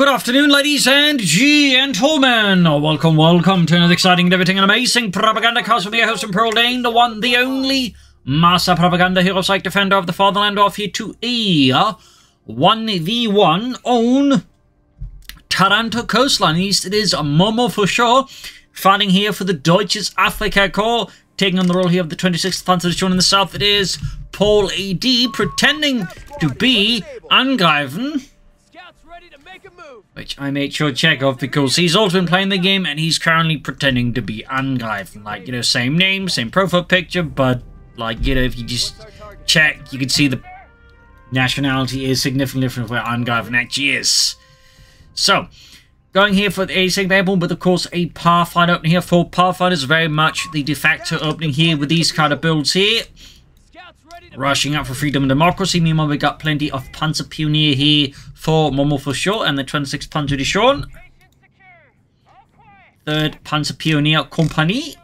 Good afternoon, ladies and gentlemen. Welcome to another exciting and everything and amazing Propagandacast with your host and Paul.A.D, the one, the only Master Propaganda Hero Psych Defender of the Fatherland, off here to a 1v1 on Taranto Coastline. East it is Momo4sho fighting here for the Deutsches Afrika Korps, taking on the role here of the 26th Panzer Division. In the south it is Paul.A.D pretending to be Angreifen, which I made sure to check off because he's also been playing the game and he's currently pretending to be Angreifen. Like, you know, same name, same profile picture, but, like, you know, if you just check, you can see the nationality is significantly different from where Angreifen actually is. So, going here for the 82nd Airborne, but of course a Pathfinder opening here for Pathfinders, very much the de facto opening here with these kind of builds here. Rushing out for freedom and democracy. Meanwhile, we got plenty of Panzer Pioneer here for Momo4sho and the 26th Panzer Division. 3rd Panzer Pioneer Company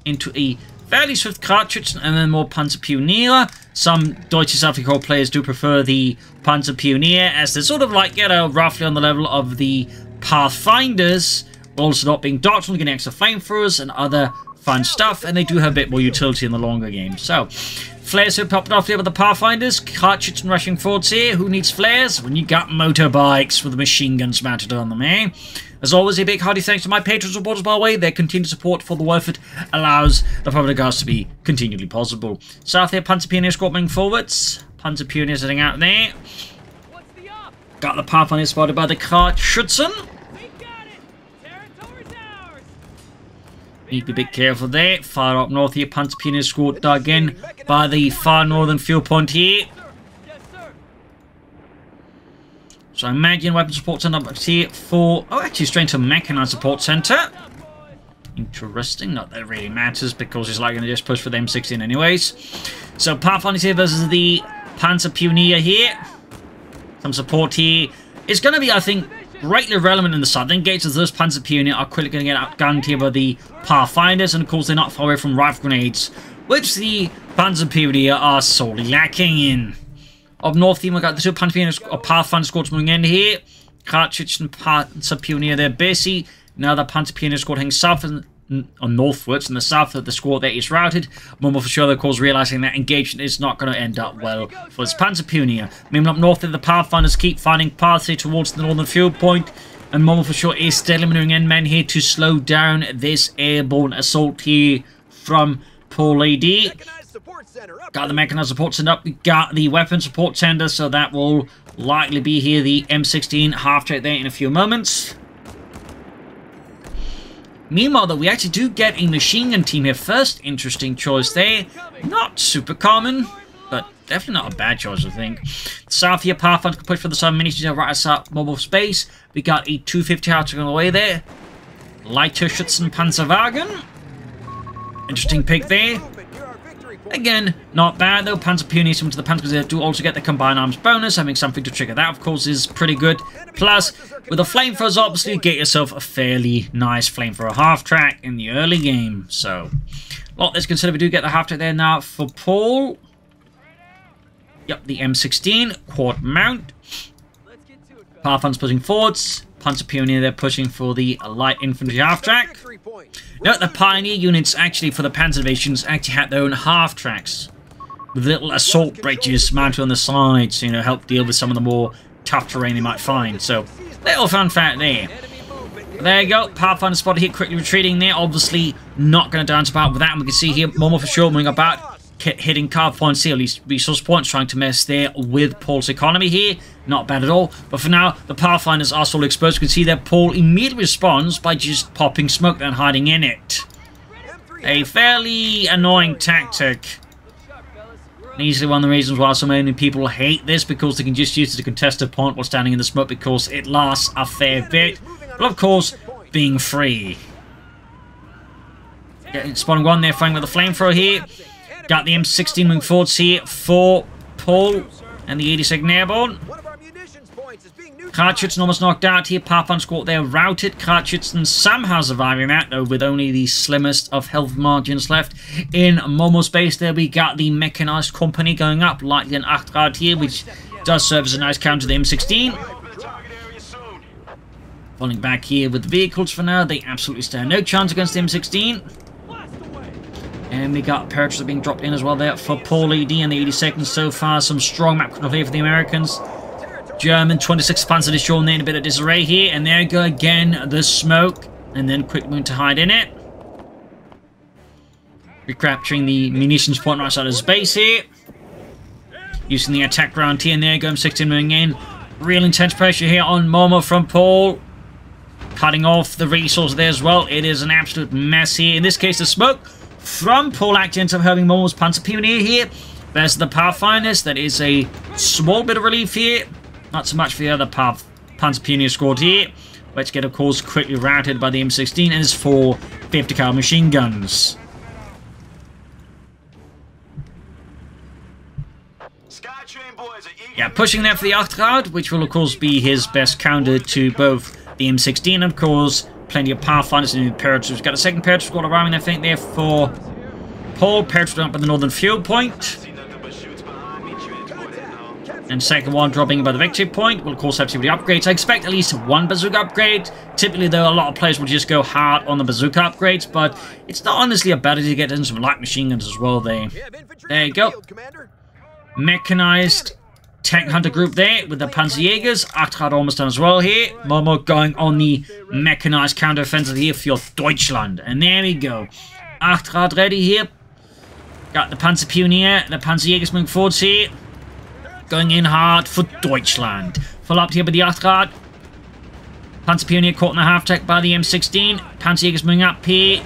into a fairly swift Kratschützen and then more Panzer Pioneer. Some Deutsches Afrika Korps players do prefer the Panzer Pioneer as they're sort of like, you know, roughly on the level of the Pathfinders, also not being doctrinal, getting extra flamethrowers and other fun stuff, and they do have a bit more utility in the longer game. So, flares have popped off here with the Pathfinders, Kratschützen and rushing forwards here. Who needs flares when you got motorbikes with machine guns mounted on them, eh? As always, a big hearty thanks to my patrons and supporters, by the way. Their continued support for the Wolfit allows the Propagandacast to be continually possible. South here, Panzer Pioneer squabbling forwards. Panzer Pioneer sitting out there. Got the Pathfinder spotted by the Kratschützen. Need to be a bit careful there. Far up north here, Panzer Pioneer squad dug in by the far northern fuel point here. So I imagine weapon support center up here for... Oh, actually straight to mechanized support center. Interesting. Not that it really matters because it's like going to just push for the M16 anyways. So Pathfinders here versus the Panzer Pioneer here. Some support here. It's going to be, I think, greatly relevant in the southern gates, as those Panzer Pioneer are quickly going to get outgunned here by the Pathfinders, and of course they're not far away from rifle grenades, which the Panzer Pioneer are sorely lacking in. Up north here, we've got the two Panzer Pioneer or Pathfinder squads moving in here. Kratschützen and Panzer Pioneer there busy. Now the Panzer Pioneer squad heading south or northwards. In the south of the squad there is routed. Momo4sho, of course, realizing that engagement is not going to end up well for this Panzer Pioneer. Meanwhile, up north, the Pathfinders keep finding paths here towards the northern field point, and Momo4sho is steadily maneuvering in men here to slow down this airborne assault here from Paul.A.D. Got the mechanized support center up. We got the weapon support center, so that will likely be here the M16 half-track there in a few moments. Meanwhile, though, we actually do get a machine gun team here. First interesting choice there. Not super common, but definitely not a bad choice, I think. South here, Pathfinder can push for the sun munitions right outside mobile space. We got a 250 Hartog on the way there. Lighter Schützen Panzerwagen. Interesting pick there. Again, not bad though. Panzer Pioneer similar to the Panzer, they do also get the combined arms bonus. Having something to trigger that, of course, is pretty good. Plus, with the flamethrowers, obviously, you get yourself a fairly nice flamethrower half-track in the early game. So, a lot let's consider. We do get the half-track there now for Paul. Yep, the M16 quad mount. Pathfinder's pushing forwards. Panzer Pioneer, they're pushing for the light infantry half-track. Note the Pioneer units, actually, for the Panzer Divisions, actually had their own half-tracks with little assault bridges mounted on the sides, you know, help deal with some of the more tough terrain they might find. So, little fun fact there. There you go, Pathfinder spotted here, quickly retreating there. Obviously, not going to dance about with that. And we can see here, Momo4sho moving about, hitting carve points here, at least resource points, trying to mess there with Paul's economy here. Not bad at all. But for now, the Pathfinders are still exposed. You can see that Paul immediately responds by just popping smoke and hiding in it. A fairly annoying tactic. And easily one of the reasons why so many people hate this, because they can just use it to contest a point while standing in the smoke, because it lasts a fair bit. But of course, being free. Spawning one there, fighting with the flamethrower here. Got the M16 moving forwards here for Paul and the 82nd Airborne. Kratschützen almost knocked out here. Pathfinder squad there routed. Kratschützen somehow surviving that, though, with only the slimmest of health margins left. In Momo's base there, we got the mechanized company going up, likely an 8 here, which does serve as a nice counter to the M16. Falling back here with the vehicles for now. They absolutely stand no chance against the M16. And we got paratroopers being dropped in as well there for Paul.A.D in the 82nd so far. Some strong map control here for the Americans. German 26th Panzer Division there in a bit of disarray here. And there you go again, the smoke. And then quick move to hide in it. Recapturing the munitions point right outside his base here. Using the attack round here, and there you go, M16 moving in. Real intense pressure here on Momo from Paul. Cutting off the resource there as well. It is an absolute mess here. In this case, the smoke from Paul actually ends up helping Momo's Panzer Pioneer here. There's the Pathfinders. That is a small bit of relief here. Not so much for the other Panzer Pioneer squad here. Which get, of course, quickly routed by the M16 and his 4 50 cal machine guns. Yeah, pushing there for the Achtrad, which will, of course, be his best counter to both the M16 and, of course, plenty of Pathfinders and paratroopers. We've got a second paratrooper squad arriving, I think, there for Paul. Paratrooper up at the northern field point. And second one dropping by the victory point. We'll, of course, have to see the upgrades. I expect at least one bazooka upgrade. Typically, though, a lot of players will just go hard on the bazooka upgrades, but it's not honestly a bad idea to get in some light machine guns as well there. There you go. Mechanized tank hunter group there with the Panzerjägers. Achtrad almost done as well here. Momo going on the mechanized counter-offensive here for Deutschland. And there we go. Achtrad ready here. Got the Panzer Pionier. The Panzerjägers moving forwards here. Going in hard for Deutschland. Full up here by the Achtrad. Panzer Pionier caught in the half-tech by the M16. Panzerjägers moving up here.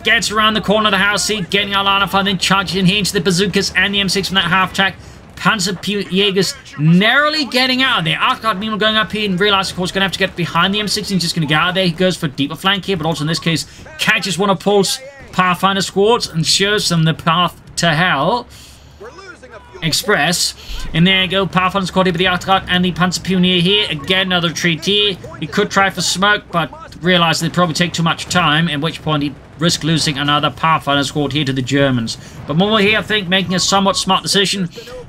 Gets around the corner of the house here. Getting our line of fire. Then charging in here into the bazookas and the M6 from that half-tech. Panzerjägers narrowly getting out of there. Achtrad meanwhile going up here and realizes, of course, going to have to get behind the M16. He's just going to get out of there. He goes for a deeper flank here, but also in this case, catches one of Paul's Pathfinder squads and shows them the path to hell. Express. And there you go, Pathfinder squad here with the Achtrad and the Panzer Pioneer here. Again, another retreat here. He could try for smoke, but realized it'd probably take too much time, at which point he'd risk losing another Pathfinder squad here to the Germans. But Momo here, I think, making a somewhat smart decision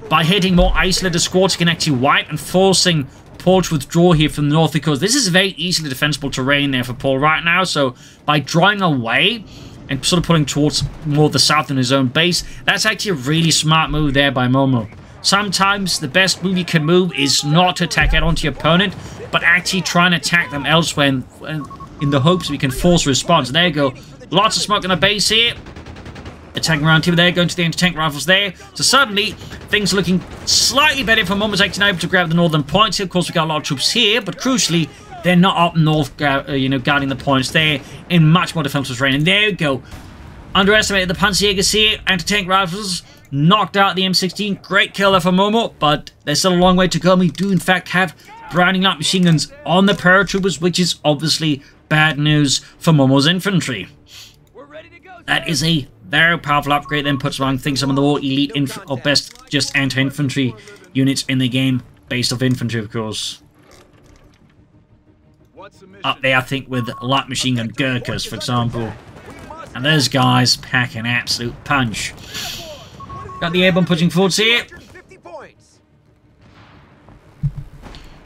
by hitting more isolated squads, he can actually wipe and forcing Paul to withdraw here from the north, because this is very easily defensible terrain there for Paul right now. So by drawing away and sort of pulling towards more the south in his own base, that's actually a really smart move there by Momo. Sometimes the best move you can move is not to attack out onto your opponent, but actually try and attack them elsewhere in the hopes that we can force a response. There you go. Lots of smoke on the base here. Attacking around here there, going to the anti-tank rifles there. So suddenly, things are looking slightly better for Momo's actually able to grab the northern points here. Of course, we've got a lot of troops here, but crucially, they're not up north, guarding the points there in much more defensive terrain. And there you go. Underestimated the Panzerjägers here. Anti-tank rifles knocked out the M16. Great kill there for Momo, but there's still a long way to go. We do, in fact, have Browning light machine guns on the paratroopers, which is obviously bad news for Momo's infantry. That is a very powerful upgrade, then puts among things some of the more elite or best just anti-infantry units in the game, based off infantry, of course. Up there, I think, with light machine gun Gurkhas, for example. And those guys pack an absolute punch. Got the Airborne pushing forwards here.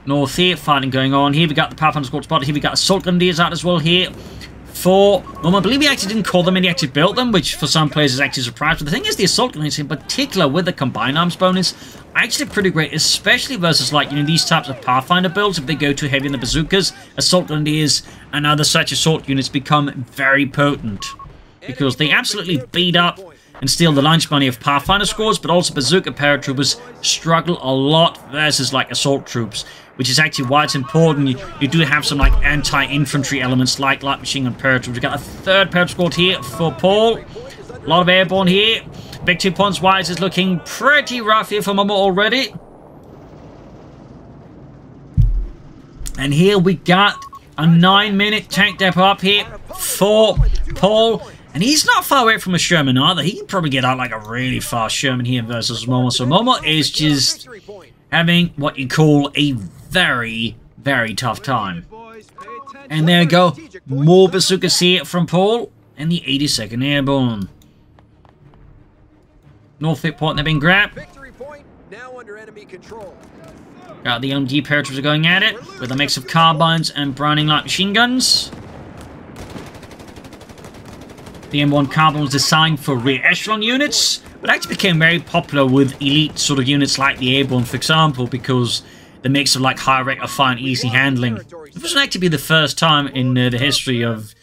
North here, fighting going on. Here we got the Pathfinder squad spotted. Here we got Assault Grenadiers out as well here. I believe he actually didn't call them in, he actually built them, which for some players is actually a surprise. But the thing is, the Assault Grenadiers in particular with the combined arms bonus are actually pretty great, especially versus like, these types of Pathfinder builds. If they go too heavy in the bazookas, Assault Grenadiers and other such assault units become very potent, because they absolutely beat up and steal the lunch money of Pathfinder squads, but also bazooka paratroopers struggle a lot versus like assault troops, which is actually why it's important you do have some like anti-infantry elements like light machine gun paratroopers. We've got a third paratroop squad here for Paul. A lot of airborne here. Victory points wise is looking pretty rough here for Momo already. And here we got a 9-minute tank depot up here for Paul. And he's not far away from a Sherman either. He can probably get out like a really fast Sherman here versus Momo. So Momo is just having what you call a very, very tough time. And there you go. More bazookas here from Paul and the 82nd Airborne. North hit point, they've been grabbed. Victory point now under enemy control. Got the LMG paratroopers are going at it with a mix of carbines and Browning light machine guns. The M1 carbine was designed for rear echelon units, but actually became very popular with elite sort of units like the Airborne, for example, because the mix of like high rate of fire and easy handling. This was actually be the first time in the history of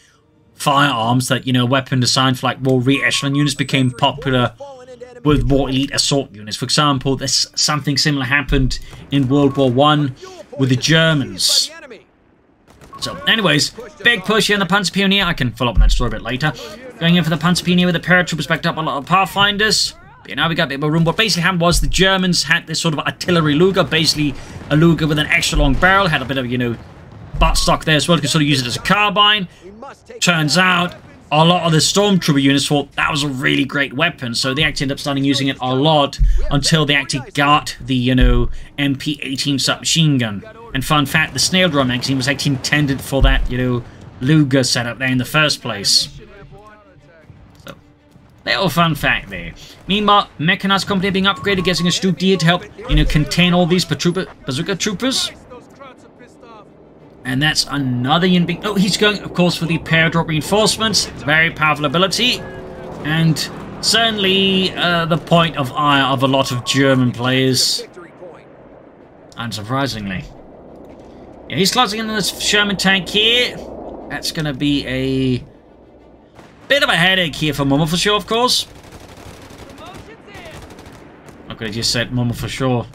firearms that, you know, a weapon designed for like more rear echelon units became popular with more elite assault units. For example, there's something similar happened in World War I with the Germans. So, anyways, big push here on the Panzer Pioneer. I can follow up on that story a bit later. Going in for the Panzer Pioneer with the paratroopers backed up a lot of Pathfinders. But now we got a bit more room. What basically happened was the Germans had this sort of artillery Luger, basically a Luger with an extra long barrel, had a bit of, you know, buttstock there as well. You could sort of use it as a carbine. Turns out a lot of the stormtrooper units thought that was a really great weapon, so they actually ended up starting using it a lot until they actually got the, you know, MP-18 submachine gun. And fun fact, the snail drum magazine was actually intended for that, you know, Luger setup there in the first place. So, little fun fact there. Meanwhile, mechanized company being upgraded, getting a Stuke D to help, you know, contain all these bazooka troopers. And that's another unit being... Oh, he's going, of course, for the paradrop reinforcements. Very powerful ability. And certainly the point of ire of a lot of German players. Unsurprisingly. Yeah, he's closing in on this Sherman tank here. That's going to be a bit of a headache here for Momo4sho, of course. I could have just said Momo4sho.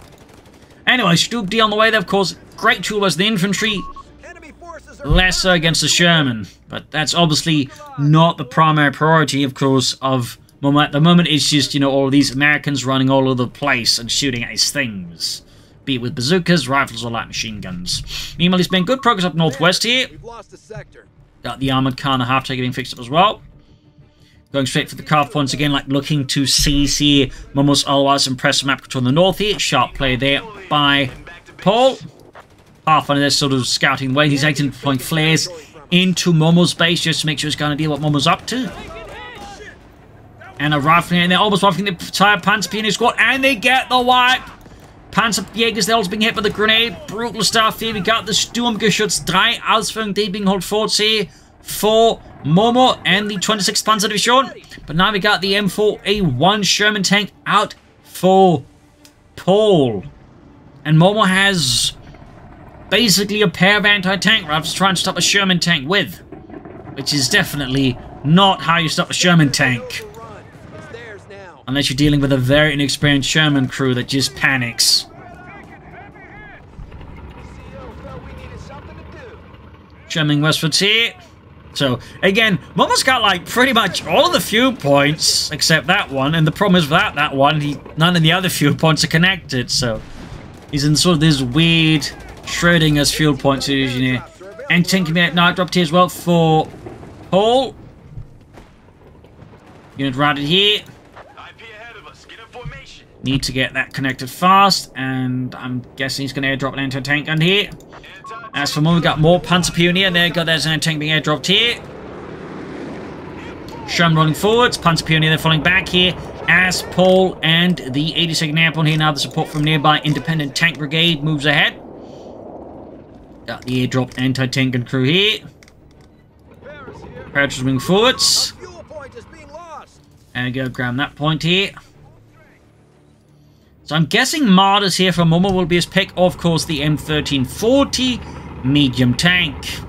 Anyway, Stuke D on the way there, of course. Great tool as the infantry. Lesser against the Sherman, but that's obviously not the primary priority, of course, of Momo at the moment. It's just, you know, all of these Americans running all over the place and shooting at his things, be it with bazookas, rifles, or light machine guns. Meanwhile, he's made good progress up northwest here. Got the armored car and a half-tank getting fixed up as well. Going straight for the carve points again, like looking to seize here Momo's otherwise impressive map control in the north here. Sharp play there by Paul. Half on this sort of scouting way. He's actually deploying flares into Momo's base just to make sure he's going to deal what Momo's up to. And a rifling, and they're almost rifling the entire Panzer Pioneer squad, and they get the wipe. Panzer Jägers, they're also being hit by the grenade. Brutal stuff here. We got the Sturmgeschütz 3 Ausführung, die being held forward here for Momo and the 26th Panzer Division. But now we got the M4A1 Sherman tank out for Paul. And Momo has basically a pair of anti-tank rifles trying to stop a Sherman tank with. Which is definitely not how you stop a Sherman tank. Unless you're dealing with a very inexperienced Sherman crew that just panics. Sherman westwards here. So, again, Momo's got, like, pretty much all of the fuel points, except that one. And the problem is, without that one, none of the other fuel points are connected. So, he's in sort of this weird Schrodinger's fuel point solution here. And tank command now dropped here as well for Paul. Unit routed here. Need to get that connected fast. And I'm guessing he's going to airdrop an anti-tank gun here. As for Momo, we got more Panzer Pioneer. There's an anti-tank being airdropped here. Sherman rolling forwards. Panzer Pioneer, they're falling back here. As Paul and the 82nd Airborne here, now the support from nearby Independent Tank Brigade moves ahead. Got the airdropped anti-tank gun crew here. Paratroopers moving forwards. And go grab that point here. So I'm guessing Martyrs here from Momo will be his pick. Of course, the M1340 medium tank.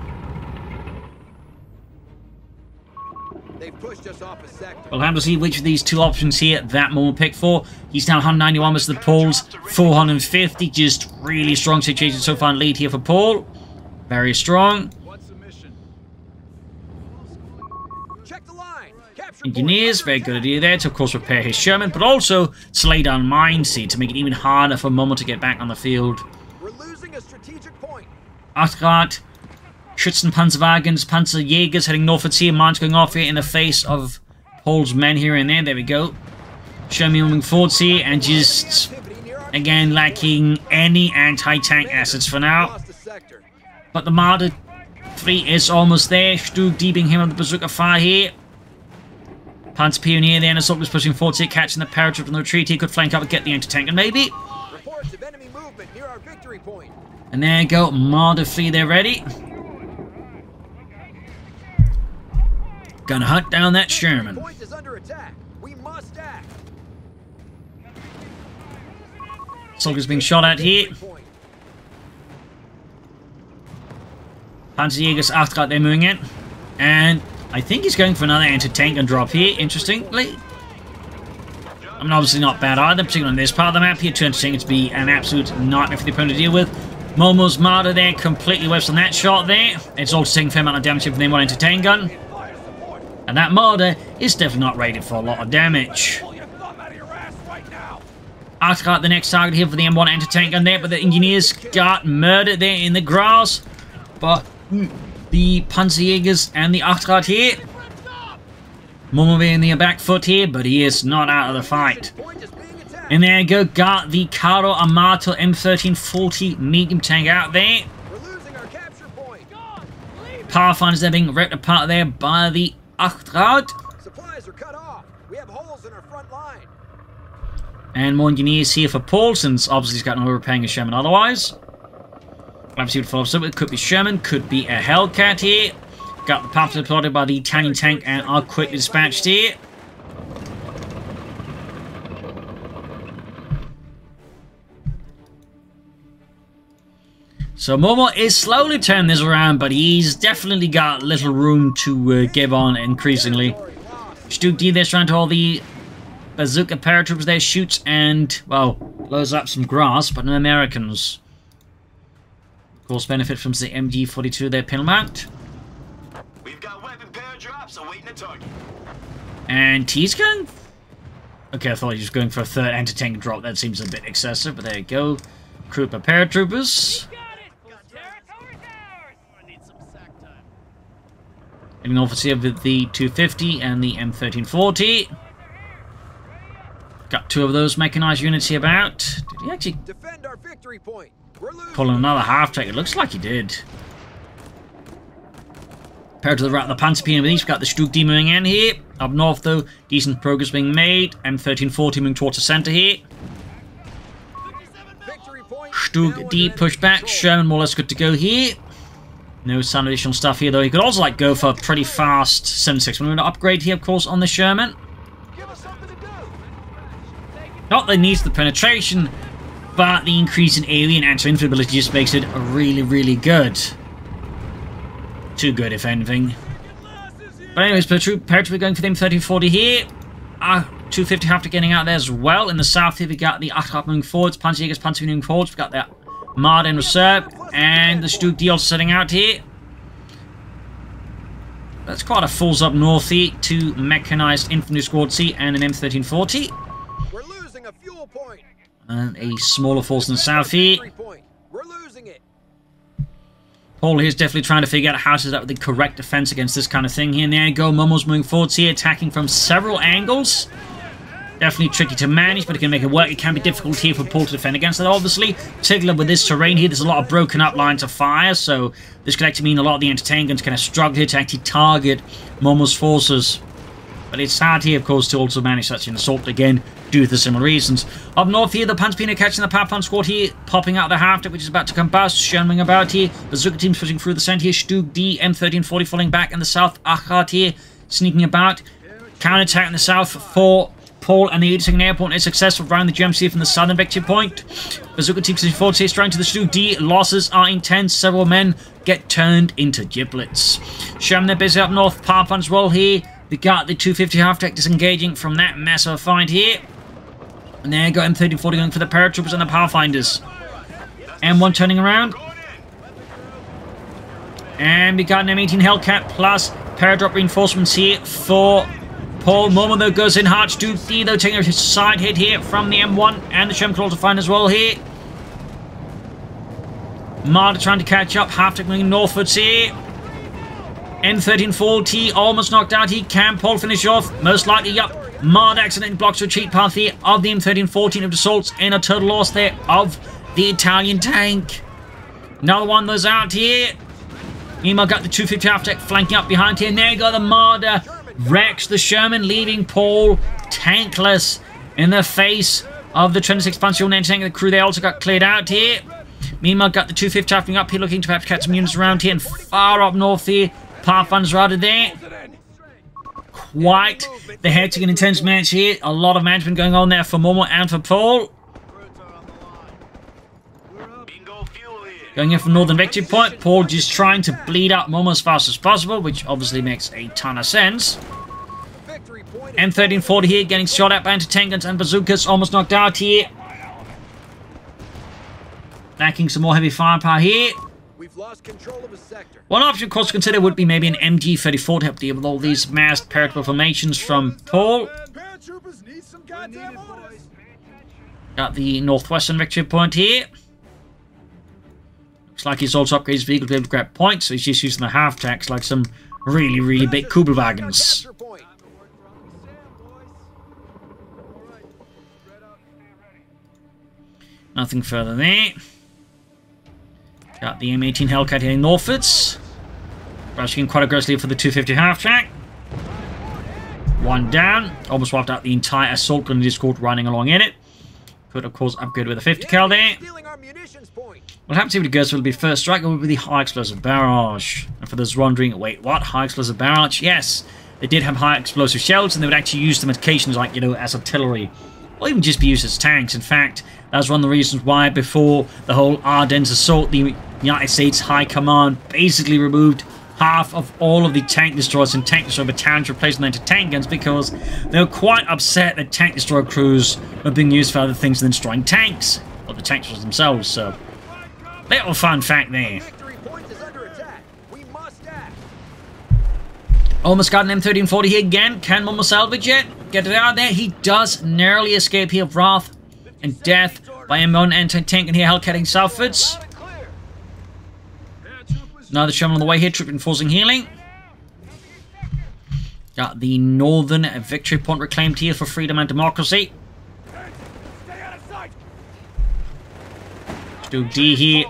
We'll have to see which of these two options here that Momo will pick for. He's down 191 versus the Paul's 450. Just really strong situation so far. Lead here for Paul. Very strong. Engineers, very good idea there to, of course, repair his Sherman, but also slay down mine seed to make it even harder for Momo to get back on the field. We're losing a strategic point. Achrat, Schützenpanzerwagens, Panzerjägers heading northwards here. Mines going off here in the face of Paul's men here and there. There we go. Sherman moving forwards here and just, again, lacking any anti-tank assets for now. But the Marder 3 is almost there. Stuke D being him on the bazooka fire here. Panzer Pioneer there, and assault was pushing forward here, catching the paratroop on the retreat. He could flank up and get the anti-tank, and maybe reports of enemy movement near our victory point. And there you go, Marder fleet there ready. Gonna hunt down that Sherman. The point is under attack. We must act. Soldiers being shot at here. Panzerjägers Achtrad, they're moving in. And I think he's going for another anti-tank and drop here, interestingly. I mean, obviously not bad either, particularly on this part of the map here. Two anti-tankers to be an absolute nightmare for the opponent to deal with. Momo's Marder there, completely wipes on that shot there. It's also taking a fair amount of damage from the M1 anti-tank gun. And that Marder is definitely not rated for a lot of damage. Achtrad, the next target here for the M1 anti-tank gun there, but the engineers got murdered there in the grass. But the Panzerjägers and the Achtrad here. Momo in the back foot here, but he is not out of the fight. And there you go, got the Caro Amato M1340 medium tank out there. Pathfinders are being ripped apart there by the Achtrad. Supplies are cut off. We have holes in our front line. And more engineers here for Paul, since obviously he's got no repairing a Sherman otherwise. Let's see what follows up. It could be Sherman, could be a Hellcat here. Got the path deployed by the Italian tank and are quickly dispatched here. So Momo is slowly turning this around, but he's definitely got little room to give on increasingly. Stuke D there trying to all the bazooka paratroopers there, shoots and, well, blows up some grass, but no Americans. Of course, benefit from the MG42 there, pin mount. We've got weapon paradrops awaiting the target. And he's going... Okay, I thought he was going for a third anti-tank drop. That seems a bit excessive, but there you go. Trooper paratroopers. Getting off here with the 250 and the M1340. Got two of those mechanized units here about. Did he actually defend our victory point? pull in another half-track? It looks like he did. Compared to the right, the Panzer P with each, we've got the Stuke D moving in here. Up north, though, decent progress being made. M1340 moving towards the center here. Stuke D push back. Sherman more or less good to go here. No some additional stuff here, though. He could also go for a pretty fast 7.6. We're going to upgrade here, of course, on the Sherman. Not that it needs the penetration, but the increase in alien anti-infantry ability just makes it really, really good. Too good, if anything. But anyways, paratroop going for the M1340 here. 250 after getting out there as well. In the south here, we got the Achtrad moving forwards, Panzerjägers, Panzer moving forwards. We've got the Marder in reserve, and the Stuke D also setting out here. That's quite a falls up north here. Two mechanized infantry squad C and an M1340. We're losing a fuel point. And a smaller force in the south here. We're losing it. Paul here is definitely trying to figure out how to set up the correct defense against this kind of thing here. And there you go, Momo's moving forwards here, attacking from several angles. Definitely tricky to manage, but it can make it work. It can be difficult here for Paul to defend against it, obviously. Particularly with this terrain here, there's a lot of broken up lines of fire, so this could actually mean a lot of the anti-tank guns kind of struggle here to actually target Momo's forces. But it's hard here, of course, to also manage such an assault again, due to similar reasons. Up north here, the Panzerpina catching the Pathfinder squad here, popping out the half-deck, which is about to combust, Sherman about here. Bazooka team's pushing through the center here, Stuke D, M1340 falling back in the south, Achtrad here, sneaking about. Counterattack in the south for Paul and the 82nd Airborne is successful around the GMC from the southern victory point. Bazooka team 64 here, straight to the Stuke D. Losses are intense. Several men get turned into giblets. Sherman, they're busy up north. Pathfinder's roll here. We got the 250 half-deck disengaging from that mess of a fight here. And there you go, M1340 going for the paratroopers and the Pathfinders. M1 turning around. And we got an M18 Hellcat plus paradrop reinforcements here for Paul. Momo, though, goes in hard. Stuke D, though, taking a side hit here from the M1. And the Sherman can also find as well here. Marder trying to catch up. Half-deck moving northwards here. M1340 almost knocked out. He can Paul finish off? Most likely, yup. Marder accidentally blocks the retreat path here of the M1314 of assaults, and a total loss there of the Italian tank. Another one goes out here. Meanwhile, got the 250 half-deck flanking up behind here. And there you go, the Marder wrecks the Sherman, leaving Paul tankless in the face of the 26th Panzer anti-tank. The crew, they also got cleared out here. Meanwhile, got the 250 traveling up here, looking to perhaps catch some units around here. And far up north here, Pathfinders are out of there. Quite the hectic and intense match here. A lot of management going on there for Momo and for Paul. Going in from Northern Victory Point. Paul just trying to bleed out Momo as fast as possible, which obviously makes a ton of sense. M1340 here, getting shot at by anti-tank guns and bazookas. Almost knocked out here. Lacking some more heavy firepower here. We've lost control of a sector. One option, of course, to consider would be maybe an MG34 to help deal with all these massed paratroop formations from Paul. Got the Northwestern Victory Point here. Looks like he's also upgraded his vehicle to be able to grab points, so he's just using the half-tracks like some really, really big Kubelwagens. Nothing further there. Got the M18 Hellcat heading northwards. Rushing in quite aggressively for the 250 half-track. One down. Almost wiped out the entire assault gun escort running along in it. Could, of course, upgrade with a 50 cal there. We'll have to see what it goes for. It'll be first strike, or will be the high explosive barrage. And for those wondering, wait, what? High explosive barrage? Yes, they did have high explosive shells, and they would actually use them on occasions, like, you know, as artillery. Or even just be used as tanks. In fact, that's one of the reasons why before the whole Ardennes assault, the United States High Command basically removed half of all of the tank destroyers and tank destroyer battalions, replacing them into tank guns, because they were quite upset that tank destroyer crews were being used for other things than destroying tanks, or the tank destroyers themselves. So, little fun fact there. Almost got an M1340 here again. Can Momo salvage it? Get it out of there. He does narrowly escape here of wrath and death by M1 anti-tank and here Hellcatting southwards. Another Sherman on the way here, troop enforcing healing. Got the Northern Victory Point reclaimed here for freedom and democracy. Stu D here.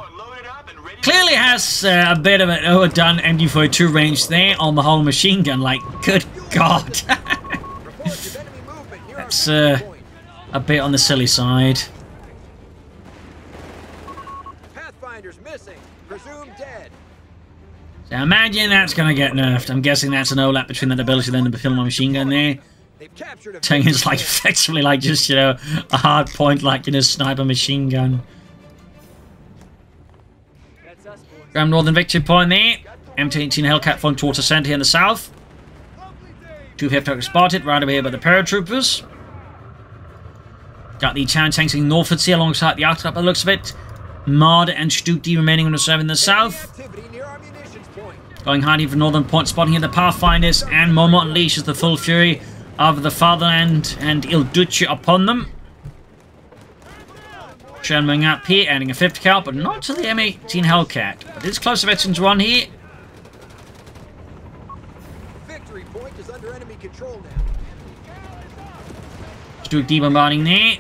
Clearly has a bit of an overdone MG42 range there on the whole machine gun. Like, good God. That's a bit on the silly side. Pathfinder's missing. Presumed dead. So imagine that's going to get nerfed. I'm guessing that's an overlap between that ability then to fill my machine gun there. Saying it's like effectively like just, you know, a hard point like in a sniper machine gun. Grab Northern Victory Point there. M18 Hellcat flying towards the centre here in the south. 250 spotted right over here by the paratroopers. Got the Chan tanks in northwards here alongside the outer by the looks of it. Marder and Stuti remaining on the serve in the south. Going hard here for Northern Point, spotting here the Pathfinders, and Momo unleashes the full fury of the Fatherland and Il Duce upon them. Sherman up here, adding a 50 cal, but not to the M18 Hellcat. But it's close to veterans one here. Victory Point is under enemy control now. Stuart debombarding there.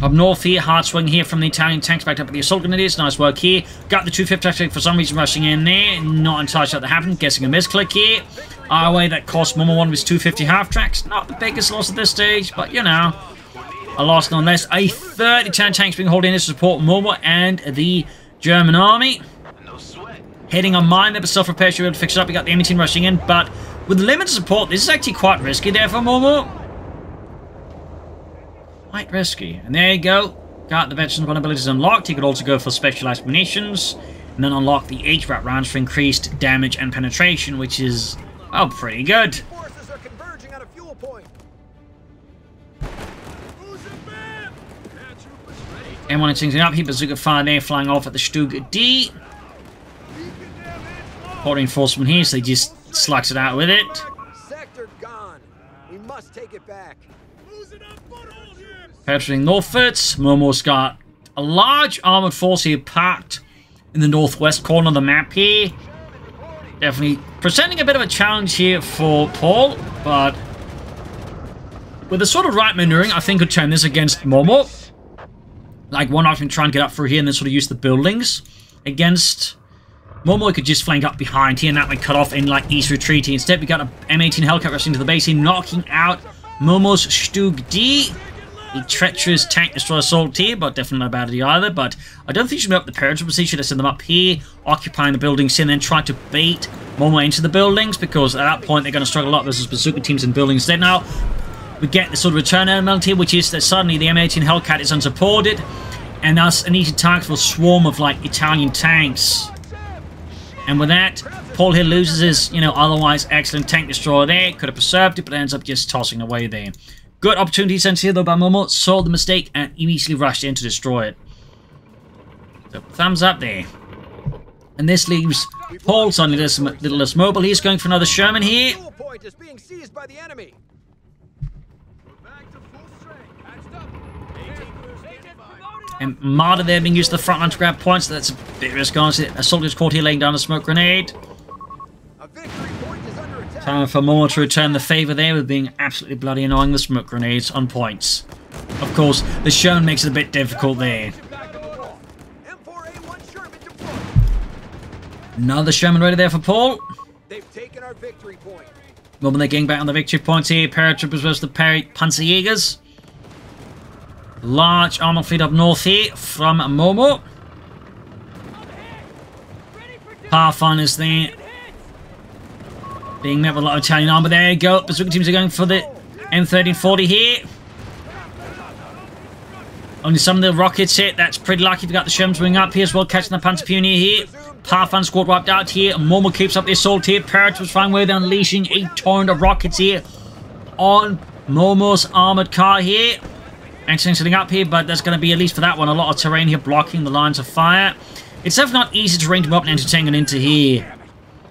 Up north here, hard swing here from the Italian tanks back up at the assault grenadiers. Nice work here. Got the 250 for some reason rushing in there. Not entirely sure that happened. Guessing a misclick here. Our way that cost Momo one of his 250 half tracks. Not the biggest loss at this stage, but you know, a loss nonetheless. A third Italian tanks being hauled in to support Momo and the German army. Heading on mine there, but self-repair should be able to fix it up. We got the M18 rushing in, but with limited support, this is actually quite risky there for Momo. Quite risky. And there you go. Got the veteran's vulnerabilities unlocked. He could also go for specialized munitions. And then unlock the HVAP rounds for increased damage and penetration, which is, oh, pretty good. Forces are converging on a fuel point. M1 changing up here. Bazooka fire there, flying off at the Stug D. Port reinforcement here, so they just slugs it out with it. Sector gone. We must take it back. Penetrating northwards. Momo's got a large armoured force here packed in the northwest corner of the map here. Definitely presenting a bit of a challenge here for Paul, but with the sort of right maneuvering, I think could turn this against Momo. Like one option, try and get up through here and then sort of use the buildings against Momo. Could just flank up behind here and that would cut off in like east retreating. Instead, we got an M18 Hellcat rushing to the base here, knocking out Momo4sho D. A treacherous tank destroyer assault here, but definitely not bad either. But I don't think she should be up the paratrooper. She should have sent them up here, occupying the buildings here, and then try to bait Momo into the buildings, because at that point they're going to struggle a lot versus bazooka teams in buildings. Instead now, we get the sort of return element here, which is that suddenly the M18 Hellcat is unsupported, and thus an easy target for a swarm of, like, Italian tanks. And with that, Paul here loses his, you know, otherwise excellent tank destroyer there. Could have preserved it, but ends up just tossing away there. Good opportunity sense here, though, by Momo. Saw the mistake and immediately rushed in to destroy it. So, thumbs up there. And this leaves Paul suddenly a little less mobile. He's going for another Sherman here. Point is being seized by the enemy. And Marder there being used to the front line to grab points. So that's a bit risk, honestly. A soldier's caught here laying down a smoke grenade. A victory point is under attack. Time for Momo to return the favour there with being absolutely bloody annoying the smoke grenades on points. Of course, the Sherman makes it a bit difficult there. M4A1 Sherman deployed. Another Sherman ready there for Paul. They've taken our victory point. Moment they're getting back on the victory points here. Paratroopers versus the Panzerjägers. Large armor fleet up north here from Momo. Pathfinders there. Being met with a lot of Italian armor. There you go. Bazooka teams are going for the M1340 here. Only some of the rockets hit. That's pretty lucky. We've got the Shermans moving up here as well, catching the Panzer Pioneer here. Pathfinder squad wiped out here. Momo keeps up the assault here. Paratroopers flying away. They're unleashing a torrent of rockets here on Momo's armored car here. Actually setting up here, but there's going to be, at least for that one, a lot of terrain here blocking the lines of fire. It's definitely not easy terrain to move up and entertain into here.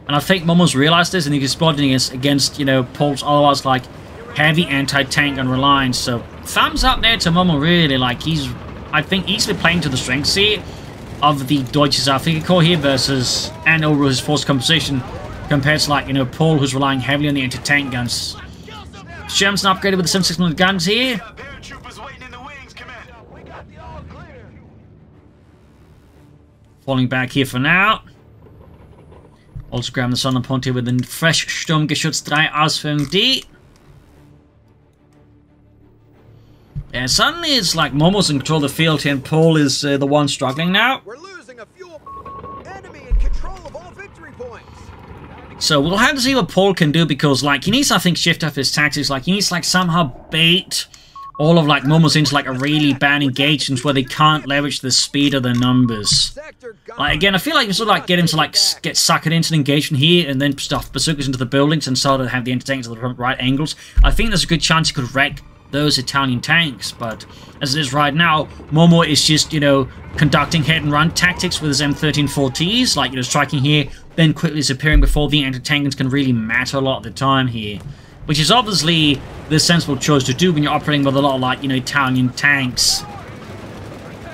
And I think Momo's realized this, and he's exploiting against, you know, Paul's otherwise, like, heavy anti-tank and reliance. So, thumbs up there to Momo, really. Like, he's, I think, easily playing to the strengths here of the Deutsche Saarflieger Corps here versus, and over his force composition, compared to, like, you know, Paul, who's relying heavily on the anti-tank guns. Sherman's upgraded with the 7.6mm guns here. Falling back here for now. Also grabbing the Sonderpunkt here with the fresh Sturmgeschütz 3 Ausführung D. Yeah, suddenly it's like Momo's in control of the field here and Paul is the one struggling now. We're losing a fuel enemy in control of all victory points. So we'll have to see what Paul can do, because like he needs, I think, shift up his tactics. Like he needs like somehow bait all of like Momo's into like a really bad engagement where they can't leverage the speed of their numbers. Like again, I feel like you sort of like get him to like get suckered into an engagement here and then stuff bazookas into the buildings and sort of have the entertainers at the right angles. I think there's a good chance he could wreck those Italian tanks, but as it is right now, Momo is just, you know, conducting hit and run tactics with his M1340s, like, you know, striking here, then quickly disappearing before the anti-tank can really matter a lot of the time here. Which is obviously the sensible choice to do when you're operating with a lot of, like, you know, Italian tanks.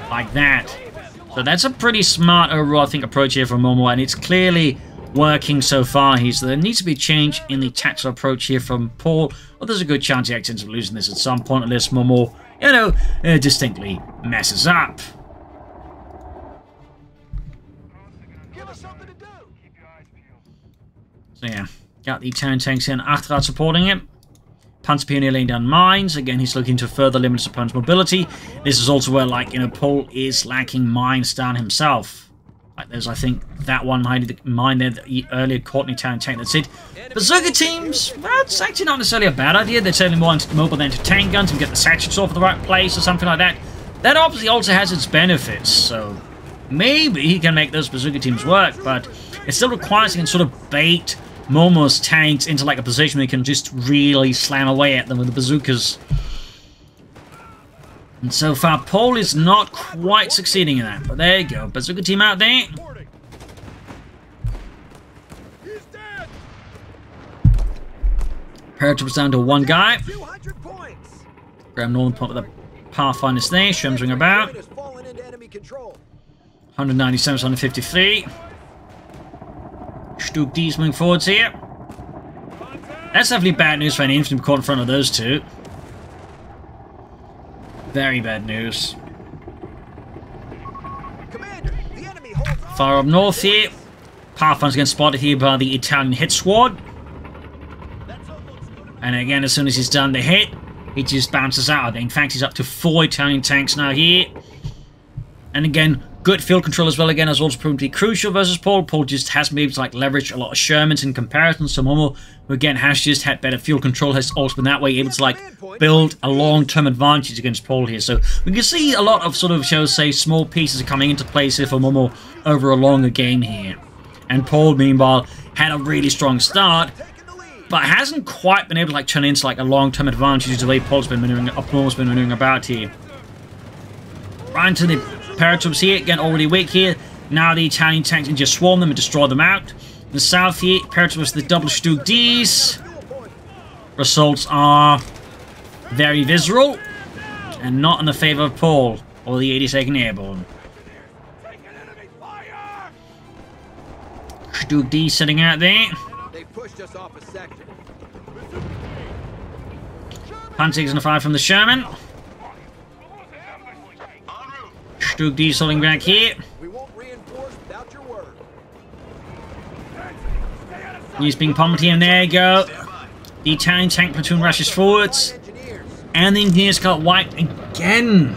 Like that. So that's a pretty smart overall, I think, approach here from Momo, and it's clearly working so far here. So there needs to be a change in the tactical approach here from Paul. Well, there's a good chance he actually ends up losing this at some point, unless Momo, you know, distinctly messes up. Give us something to do. So yeah, got the Italian tanks here and Achterrad supporting him. Panzer Pioneer laying down mines. Again, he's looking to further limit his opponent's mobility. This is also where, like, you know, Paul is lacking mines down himself. Like, there's, I think, that one mine there that he earlier caught an Italian tank. That's it. Bazooka teams, that's actually not necessarily a bad idea. They're certainly more mobile than tank guns and get the sachets off at the right place or something like that. That obviously also has its benefits, so maybe he can make those bazooka teams work, but it still requires he can sort of bait Momo's tanks into like a position where he can just really slam away at them with the bazookas. And so far, Paul is not quite succeeding in that, but there you go. Bazooka team out there. Paratroopers down to one guy. Grab northern point with the Pathfinders there. Sherm's ring about. 197, 153. Stuk D's moving forwards here. That's definitely bad news for any infantry caught in front of those two. Very bad news. Far up north here. Pathfinder's getting spotted here by the Italian hit squad. And again, as soon as he's done the hit, he just bounces out of it. In fact, he's up to 4 Italian tanks now here. And again, good field control as well, again, has also proven to be crucial versus Paul. Paul just hasn't been able to like leverage a lot of Shermans in comparison. So Momo, who again has just had better field control, has also been that way able to like build a long-term advantage against Paul here. So we can see a lot of sort of, shall we say, small pieces are coming into place here for Momo over a longer game here. And Paul, meanwhile, had a really strong start, but hasn't quite been able to like turn into like a long-term advantage due to the way Paul's been maneuvering about here. Right into the paratroops here, again already weak here. Now the Italian tanks can just swarm them and destroy them out. In the south here, paratroops with the double Stuke Ds. Results are very visceral and not in the favor of Paul or the 82nd Airborne. Stuke D sitting out there. They pushed us off a section. Punting's gonna fire from the Sherman. Stuke D holding back here. We won't reinforce without your word. He's being pummeled here, and there you go. The Italian tank platoon rushes forwards. And the engineers got wiped again.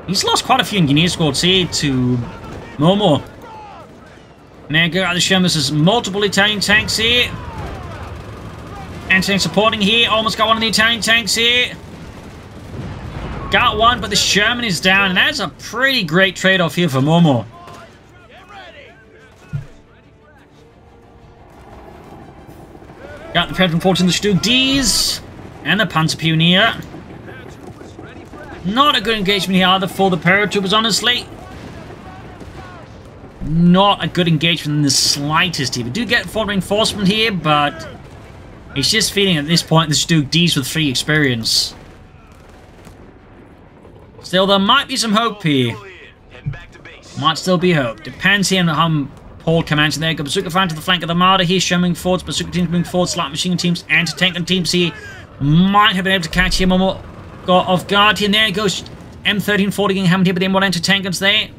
He's lost quite a few engineer squads here to Momo. And there you go, the Shermans, there's multiple Italian tanks here. Anti-tank supporting here, almost got one of the Italian tanks here. Got one, but the Sherman is down, and that's a pretty great trade-off here for Momo. Got the Predator force in the Stuke Ds, and the Panzer Pioneer. Not a good engagement here either for the paratroopers, honestly. Not a good engagement in the slightest here. We do get full reinforcement here, but it's just feeling at this point the Stuke Ds with 3 experience. Still, there might be some hope here. Might still be hope. Depends here on how Paul commands there. Go Bazooka fire to the flank of the Marder here, showing forwards. Bazooka teams moving forwards, light machine teams, anti-tank teams here. Might have been able to catch him Momo got off guard here. And there goes M1340 getting hammered here with the M1 anti-tankers there.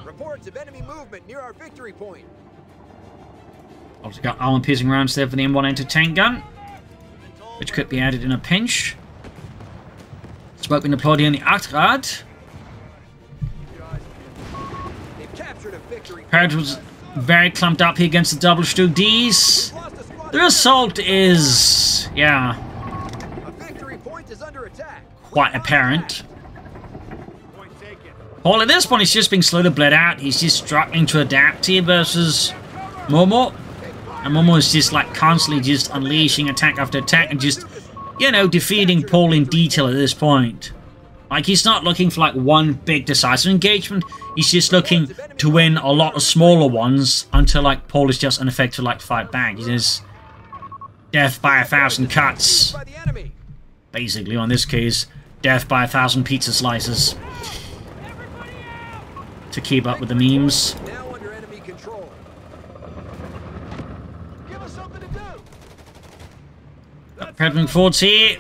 Reports of enemy movement near our victory point. Also got armor-piercing rounds there for the M1 anti-tank gun, which could be added in a pinch. Smoke being deployed here in the Achtrad. Parrot was very clumped up here against the double Stuke Ds. The result is, yeah, quite apparent. Paul at this point is just being slowly bled out. He's just struggling to adapt here versus Momo. And Momo is just like constantly just unleashing attack after attack and just, you know, defeating Paul in detail at this point. Like, he's not looking for like one big decisive engagement. He's just looking to win a lot of smaller ones until like Paul is just ineffective to like fight back. He is death by 1,000 cuts. Basically, on this case, death by 1,000 pizza slices. To keep up with the memes. Now under enemy control. Give us something to do. Prepping forwards here.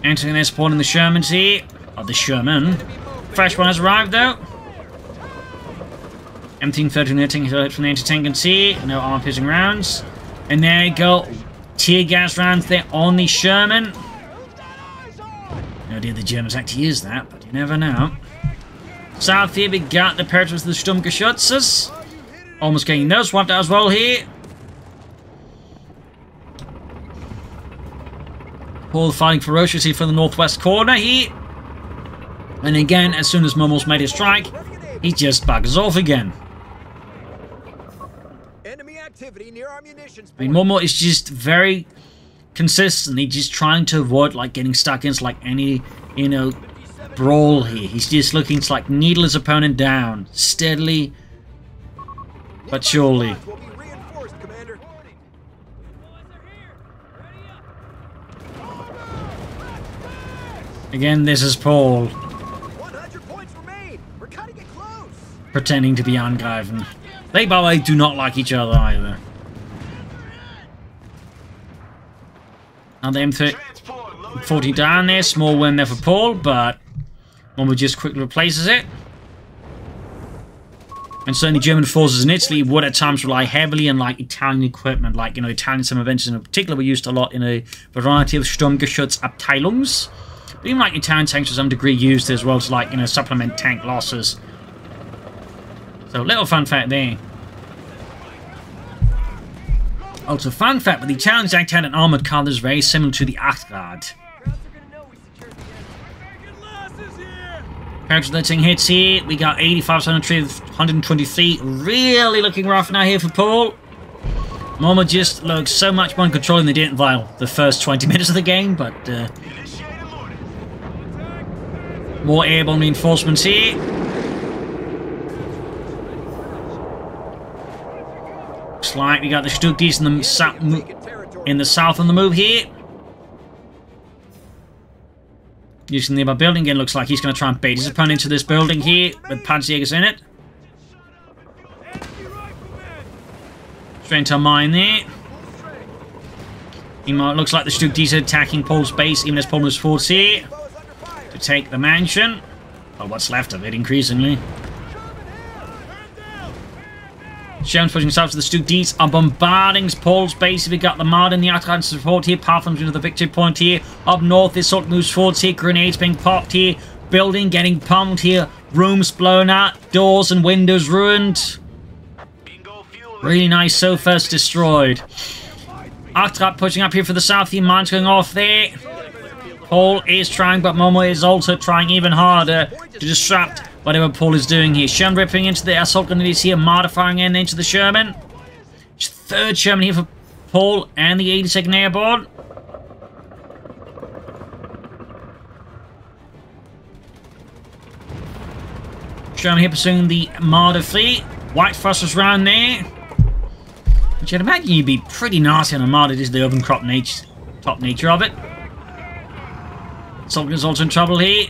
Entering their spawn in the Shermans here. Oh, the Sherman. Fresh one has arrived though. M1313 hitting from the anti-tank here. No armor piercing rounds. And there you go. Tear gas rounds there on the Sherman. No idea the Germans actually use that, but you never know. South here we got the paratroopers of the Sturmgeschützes. Almost getting those swapped out as well here. Paul fighting ferociously from the northwest corner here. And again, as soon as Momo's made his strike, he just buggers off again. Enemy activity near our munitions I mean, Momo is just very consistently just trying to avoid like getting stuck into like any, you know, brawl here. He's just looking to like needle his opponent down steadily but surely. Again, this is Paul 100 points remain. We're cutting it close. pretending to be angreifen. They, by the way, do not like each other either. Now the M40 down there, small win there for Paul, but Momo just quickly replaces it. And certainly German forces in Italy would at times rely heavily on like Italian equipment, like, you know, Italian summer-ventures in particular were used a lot in a variety of Sturmgeschützabteilungs. But even like Italian tanks to some degree used as well to, like, you know, supplement tank losses. So little fun fact there. Also fun fact, but the Italians actually had an armoured car that was very similar to the 8-Rad. Penetrating hits here. We got 85, 123. Really looking rough now here for Paul. Momo just looks so much more in control than they did in the first 20 minutes of the game, but more airborne reinforcements here. Looks like we got the Stuttgarts in the south on the move here. Using the above building again, looks like he's going to try and bait his opponent into this building here with Panzerjägers in it. Straight into a mine there. Meanwhile, it looks like the Stuttgarts are attacking Paul's base, even as Paul moves forwards here to take the mansion. Well, what's left of it, increasingly. Sherman's pushing south to the Stuttgarts are bombarding Paul's base. We got the Marder and the Atran support here. Pathfinder into the victory point here. Up north, this sort moves forwards here. Grenades being popped here. Building getting pumped here. Rooms blown out. Doors and windows ruined. Really nice so first destroyed. Atrat pushing up here for the south here. Mines going off there. Paul is trying, but Momo is also trying even harder to disrupt whatever Paul is doing here. Sherman ripping into the assault grenades here. Marder firing in into the Sherman. Third Sherman here for Paul and the 82nd Airborne. Sherman here pursuing the Marder fleet. White thrusters round there. Which I'd imagine you'd be pretty nasty on a Marder due to the open crop top nature of it. Assault is also in trouble here.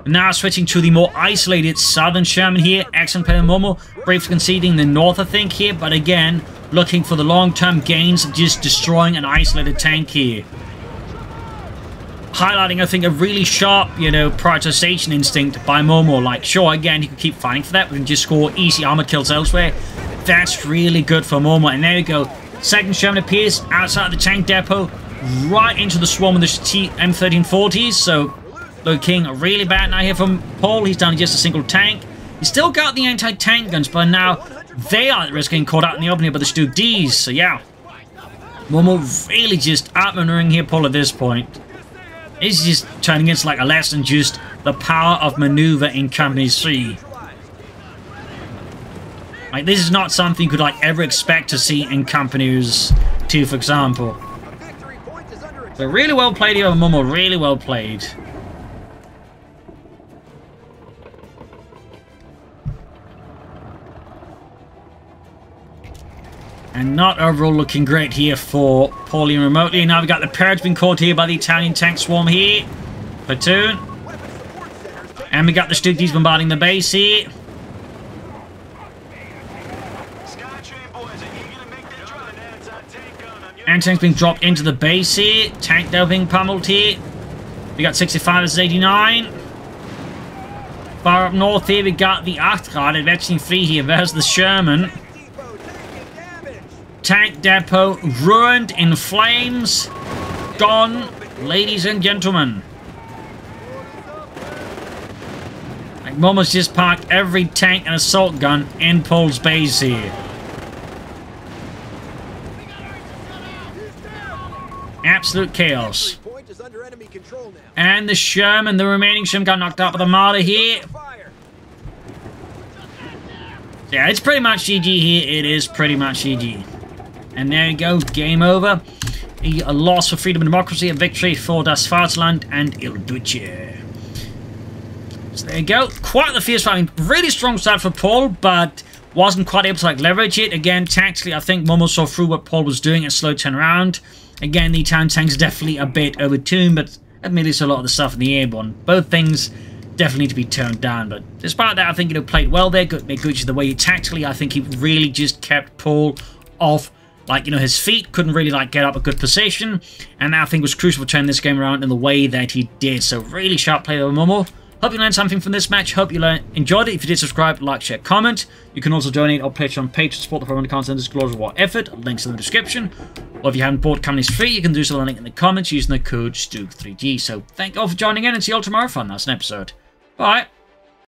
Now switching to the more isolated southern Sherman here. Excellent play on Momo. Briefly conceding the north, I think, here. But again, looking for the long-term gains of just destroying an isolated tank here. Highlighting, I think, a really sharp, you know, prioritization instinct by Momo. Like, sure, again, he could keep fighting for that. We can just score easy armor kills elsewhere. That's really good for Momo. And there we go. Second Sherman appears outside the tank depot. Right into the swarm of the M1340s. So looking really bad now here from Paul. He's down to just a single tank. He's still got the anti-tank guns, but now they are at risk of getting caught out in the open here by the Stuttgarts. So yeah, Momo really just outmaneuvering here Paul at this point. It's just turning into like a lesson, just the power of maneuver in Company 3. Like, this is not something you could like ever expect to see in Companies 2, for example. So really well played here, Momo. Really well played. And not overall looking great here for Paulie remotely. Now we've got the Purge being caught here by the Italian tank swarm here. Platoon. And we got the Stuttgarts bombarding the base here. Anti-tanks being dropped into the base here. Tank depot being pummeled here. We got 65 versus 89. Far up north here we got the 8-Rad advancing free here versus the Sherman. Tank depot ruined in flames. Gone, ladies and gentlemen. Like, Momo's just parked every tank and assault gun in Paul's base here. Absolute chaos. And the Sherman, the remaining Sherman got knocked out by the Marder here. Yeah, it's pretty much GG here. It is pretty much GG. And there you go, game over. A loss for freedom and democracy, a victory for Das Vaterland and Il Duce. So there you go, quite the fierce fighting. Really strong start for Paul, but wasn't quite able to like leverage it. Again, tactically, I think Momo saw through what Paul was doing and slow turn around. Again, the Italian tank's definitely a bit overtuned, but admittedly so a lot of the stuff in the Airborne. Both things definitely need to be toned down, but despite that, I think, you know, played well there. Made good use of the way tactically, I think he really just kept Paul off, like, you know, his feet, couldn't really like get up a good position, and that I think was crucial for turning this game around in the way that he did. So really sharp play by Momo. Hope you learned something from this match. Hope you enjoyed it. If you did, subscribe, like, share, comment. You can also donate or pledge on Patreon to support the Propagandacaster and Disclosure War effort. Links in the description. Or if you haven't bought Companies free, you can do so by the link in the comments using the code STOOK3G. So thank you all for joining in and see you all tomorrow for another episode. Bye.